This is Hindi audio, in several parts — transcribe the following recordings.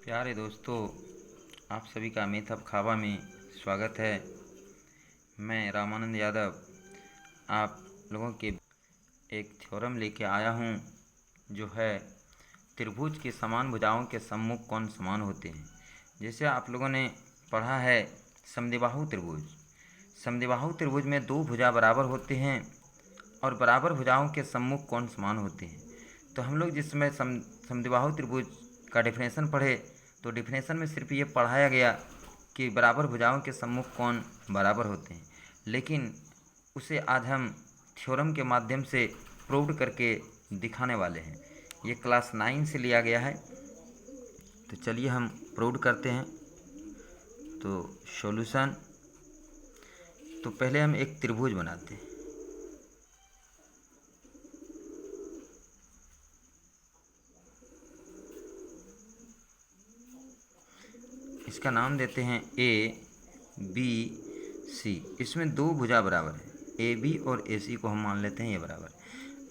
प्यारे दोस्तों, आप सभी का मेथब खाबा में स्वागत है। मैं रामानंद यादव आप लोगों के एक थ्योरम लेके आया हूँ, जो है त्रिभुज की समान भुजाओं के सम्मुख कौन समान होते हैं। जैसे आप लोगों ने पढ़ा है समद्विबाहु त्रिभुज। समद्विबाहु त्रिभुज में दो भुजा बराबर होते हैं और बराबर भुजाओं के सम्मुख कौन समान होते हैं। तो हम लोग जिस समय समद्विबाहु त्रिभुज का डेफिनेशन पढ़े तो डेफिनेशन में सिर्फ ये पढ़ाया गया कि बराबर भुजाओं के सम्मुख कौन बराबर होते हैं, लेकिन उसे आज हम थ्योरम के माध्यम से प्रूव करके दिखाने वाले हैं। ये क्लास 9 से लिया गया है, तो चलिए हम प्रूव करते हैं। तो सॉल्यूशन, तो पहले हम एक त्रिभुज बनाते हैं। इसका नाम देते हैं ABC। इसमें दो भुजा बराबर है, AB और AC को हम मान लेते हैं ये बराबर।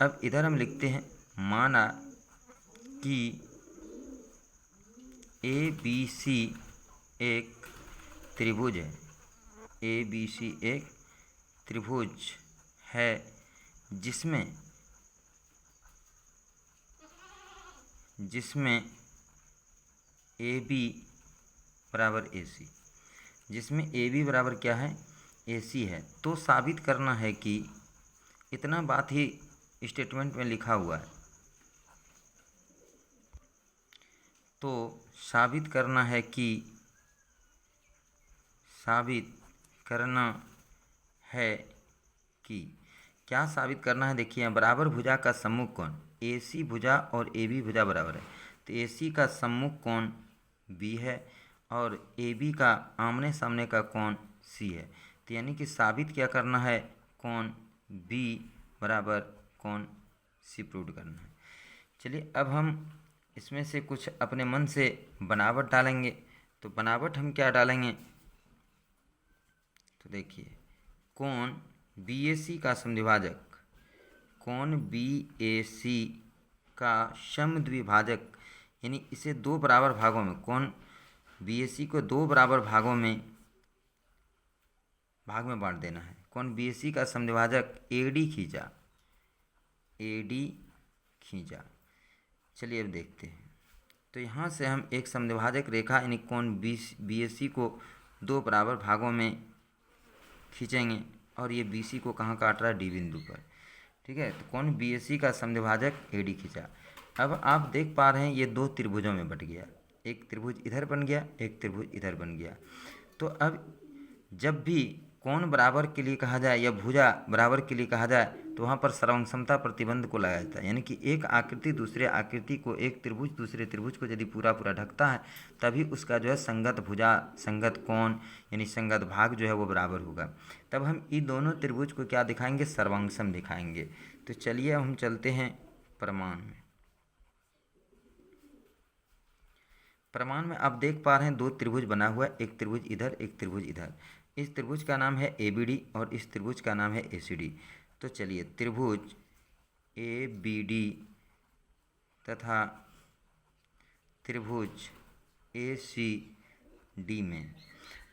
अब इधर हम लिखते हैं, माना कि ABC एक त्रिभुज है। ABC एक त्रिभुज है जिसमें AB बराबर AC, जिसमें AB बराबर क्या है, AC है। तो साबित करना है कि इतना बात ही स्टेटमेंट में लिखा हुआ है। तो साबित करना है कि क्या साबित करना है। देखिए, बराबर भुजा का सम्मुख कोण AC भुजा और AB भुजा बराबर है, तो AC का सम्मुख कोण B है और AB का आमने सामने का कोण C है। तो यानी कि साबित क्या करना है, कोण B बराबर कोण C प्रूव करना है। चलिए, अब हम इसमें से कुछ अपने मन से बनावट डालेंगे। तो बनावट हम क्या डालेंगे, तो देखिए, कोण BAC का समद्विभाजक, कोण BAC का समद्विभाजक, यानी इसे दो बराबर भागों में, कोण BAC को दो बराबर भाग में बांट देना है। कोण BAC का समद्विभाजक AD खींचा। चलिए अब देखते हैं। तो यहाँ से हम एक समद्विभाजक रेखा यानी कोण BAC को दो बराबर भागों में खींचेंगे और ये BC को कहाँ काट रहा है, D बिंदु पर। ठीक है, तो कोण BAC का समद्विभाजक AD खींचा। अब आप देख पा रहे हैं ये दो त्रिभुजों में बट गया, एक त्रिभुज इधर बन गया, एक त्रिभुज इधर बन गया। तो अब जब भी कोण बराबर के लिए कहा जाए या भुजा बराबर के लिए कहा जाए तो वहाँ पर सर्वंक्षमता प्रतिबंध को लगाया जाता है। यानी कि एक आकृति दूसरे आकृति को, एक त्रिभुज दूसरे त्रिभुज को यदि पूरा पूरा ढकता है तभी उसका जो है संगत भुजा, संगत कोण यानी संगत भाग जो है वो बराबर होगा। तब हम इन दोनों त्रिभुज को क्या दिखाएंगे, सर्वांगसम दिखाएंगे। तो चलिए हम चलते हैं प्रमाण में। प्रमाण में आप देख पा रहे हैं दो त्रिभुज बना हुआ है, एक त्रिभुज इधर, एक त्रिभुज इधर। इस त्रिभुज का नाम है ABD और इस त्रिभुज का नाम है ACD। तो चलिए, त्रिभुज ABD तथा त्रिभुज ACD में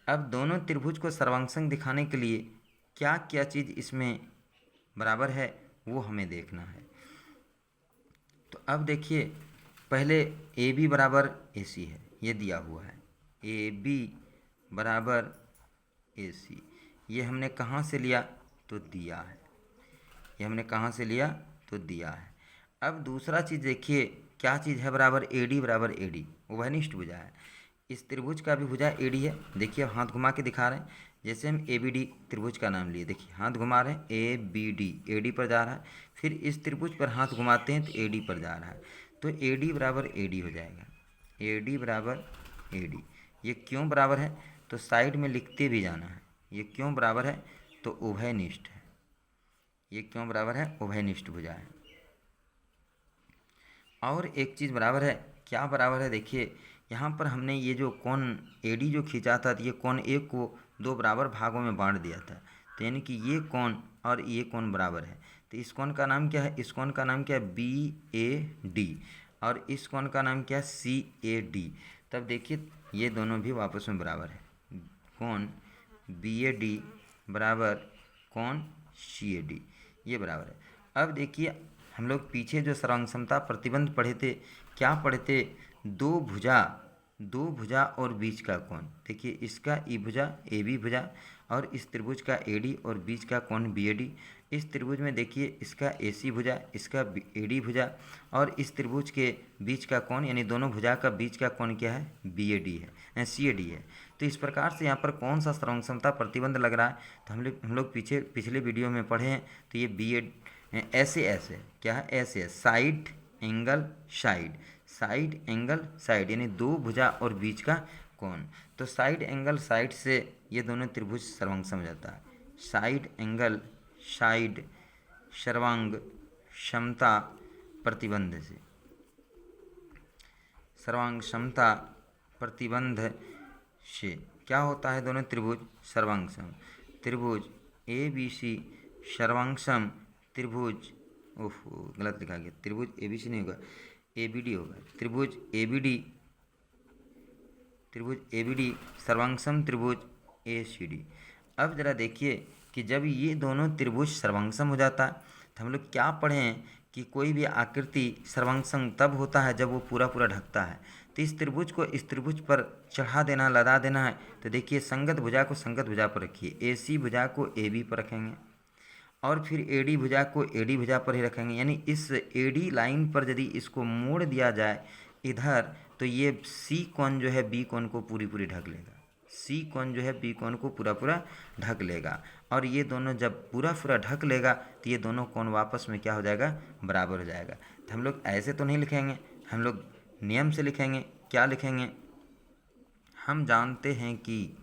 अब दोनों त्रिभुज को सर्वांगसम दिखाने के लिए क्या क्या चीज़ इसमें बराबर है वो हमें देखना है। तो अब देखिए, पहले AB बराबर AC है, ये दिया हुआ है। AB बराबर AC, ये हमने कहाँ से लिया, तो दिया है। ये हमने कहाँ से लिया, तो दिया है। अब दूसरा चीज़ देखिए, क्या चीज़ है बराबर, AD बराबर AD, उभयनिष्ठ भुजा है। इस त्रिभुज का भी भुजा AD है। देखिए, हाथ घुमा के दिखा रहे हैं। जैसे हम ABD त्रिभुज का नाम लिए, देखिए हाथ घुमा रहे हैं, ABD AD पर जा रहा है। फिर इस त्रिभुज पर हाथ घुमाते हैं तो AD पर जा रहा है, तो AD बराबर AD हो जाएगा। AD बराबर AD, ये क्यों बराबर है, तो साइड में लिखते भी जाना है। ये क्यों बराबर है, तो उभयनिष्ठ है। ये क्यों बराबर है, उभयनिष्ठ भुजा है। और एक चीज़ बराबर है, क्या बराबर है, देखिए यहाँ पर हमने ये जो कोण AD जो खींचा था, तो ये कोण एक को दो बराबर भागों में बांट दिया था। तो यानी कि ये कोण और ये कोण बराबर है। तो इस कोण का नाम क्या है, इस कोण का नाम क्या है, BAD। और इस कोण का नाम क्या है, CAD। तब देखिए ये दोनों भी आपस में बराबर है, कोण BAD बराबर कोण CAD, ये बराबर है। अब देखिए हम लोग पीछे जो सर्वांग समता प्रतिबंध पढ़े थे, क्या पढ़े थे, दो भुजा और बीच का कोण। देखिए इसका ई भुजा AB भुजा और इस त्रिभुज का AD और बीच का कोण BAD। इस त्रिभुज में देखिए इसका AC भुजा, इसका AD भुजा और इस त्रिभुज के बीच का कोण यानी दोनों भुजा का बीच का कोण क्या है, BAD है, CAD है। तो इस प्रकार से यहाँ पर कौन सा सर्वांग समता प्रतिबंध लग रहा है, तो हम लोग पिछले वीडियो में पढ़े हैं। तो ये BAD ऐसे क्या है, ऐसे साइड एंगल साइड यानी दो भुजा और बीच का कोण। तो साइड एंगल साइड से ये दोनों त्रिभुज सर्वांग सम जाता है। साइड एंगल साइड सर्वांग समता प्रतिबंध से, सर्वांग समता प्रतिबंध से क्या होता है, दोनों त्रिभुज सर्वांग सम। त्रिभुज ABC सर्वांग सम त्रिभुज, ओहो गलत लिखा गया, त्रिभुज ABC नहीं होगा, ABD होगा। त्रिभुज ABD सर्वांग सम त्रिभुज ACD। अब जरा देखिए कि जब ये दोनों त्रिभुज सर्वांग सम हो जाता है तो हम लोग क्या पढ़े हैं कि कोई भी आकृति सर्वांग सम तब होता है जब वो पूरा ढकता है। तो इस त्रिभुज को इस त्रिभुज पर चढ़ा देना, लदा देना है। तो देखिए संगत भुजा को संगत भुजा पर रखिए, AC भुजा को AB पर रखेंगे और फिर AD भुजा को AD भुजा पर ही रखेंगे। यानी इस AD लाइन पर यदि इसको मोड़ दिया जाए इधर, तो ये C कोण जो है B कोण को पूरी ढक लेगा, C कोण जो है B कोण को पूरा ढक लेगा। और ये दोनों जब पूरा ढक लेगा तो ये दोनों कोण वापस में क्या हो जाएगा, बराबर हो जाएगा। तो हम लोग ऐसे तो नहीं लिखेंगे, हम लोग नियम से लिखेंगे। क्या लिखेंगे, हम जानते हैं कि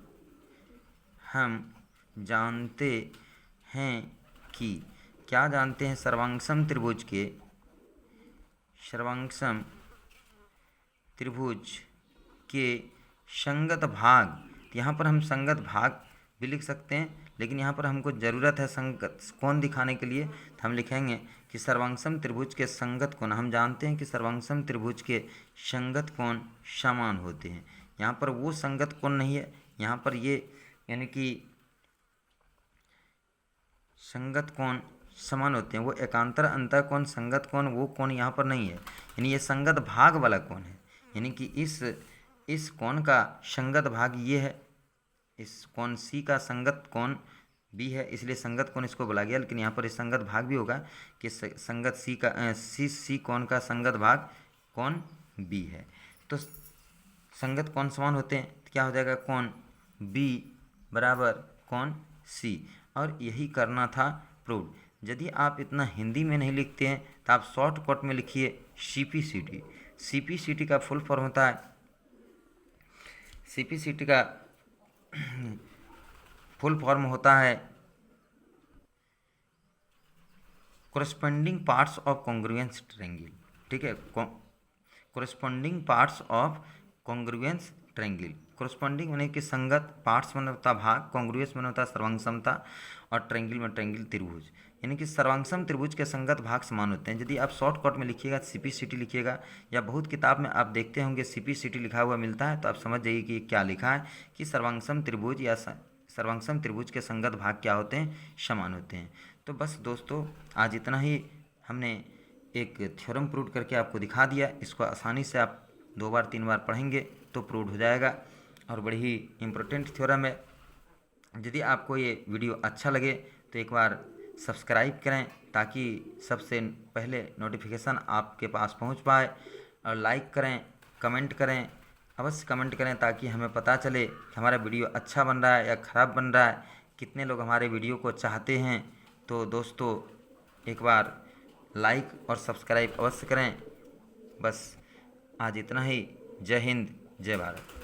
क्या जानते हैं, सर्वांगसम त्रिभुज के संगत भाग। यहाँ पर हम संगत भाग भी लिख सकते हैं, लेकिन यहाँ पर हमको ज़रूरत है संगत कोण दिखाने के लिए, तो हम लिखेंगे कि सर्वांगसम त्रिभुज के संगत कोण। हम जानते हैं कि सर्वांगसम त्रिभुज के संगत कोण समान होते हैं। यहाँ पर वो संगत कोण नहीं है, यहाँ पर ये यानी कि संगत कोण समान होते हैं, वो एकांतर अंतर कोण संगत कोण वो कोण यहाँ पर नहीं है। यानी ये संगत भाग वाला कोण है, यानी कि इस कोण का संगत भाग ये है, इस कोण C का संगत कोण B है, इसलिए संगत कोण इसको बोला गया। लेकिन यहाँ पर इस संगत भाग भी होगा कि संगत C का C कोण का संगत भाग कोण B है। तो संगत कोण समान होते हैं तो क्या हो जाएगा, कोण B बराबर कोण C। और यही करना था प्रूव। यदि आप इतना हिंदी में नहीं लिखते हैं तो आप शॉर्टकट में लिखिए CPCT। CPCT का फुल फॉर्म होता है, CPCT का फुल फॉर्म होता है corresponding parts of congruence triangle. ठीक है, corresponding parts of congruence triangle. Corresponding यानी कि संगत, पार्ट्स में होता भाग, कॉन्ग्रुएंस में होता सर्वांग समता और ट्रायंगल में ट्रायंगल त्रिभुज, यानी कि सर्वांगसम त्रिभुज के संगत भाग समान होते हैं। यदि आप शॉर्टकट में लिखिएगा CPCT लिखिएगा, या बहुत किताब में आप देखते होंगे CPCT लिखा हुआ मिलता है, तो आप समझ जाइए कि क्या लिखा है कि सर्वांगसम त्रिभुज या सर्वांगसम त्रिभुज के संगत भाग क्या होते हैं, समान होते हैं। तो बस दोस्तों आज इतना ही हमने एक थ्योरम प्रूव करके आपको दिखा दिया। इसको आसानी से आप 2 बार 3 बार पढ़ेंगे तो प्रूव हो जाएगा और बड़ी ही इम्पोर्टेंट थ्योरम है। यदि आपको ये वीडियो अच्छा लगे तो एक बार सब्सक्राइब करें ताकि सबसे पहले नोटिफिकेशन आपके पास पहुंच पाए, और लाइक करें, कमेंट करें, अवश्य कमेंट करें ताकि हमें पता चले कि हमारा वीडियो अच्छा बन रहा है या ख़राब बन रहा है, कितने लोग हमारे वीडियो को चाहते हैं। तो दोस्तों एक बार लाइक और सब्सक्राइब अवश्य करें। बस आज इतना ही। जय हिंद, जय भारत।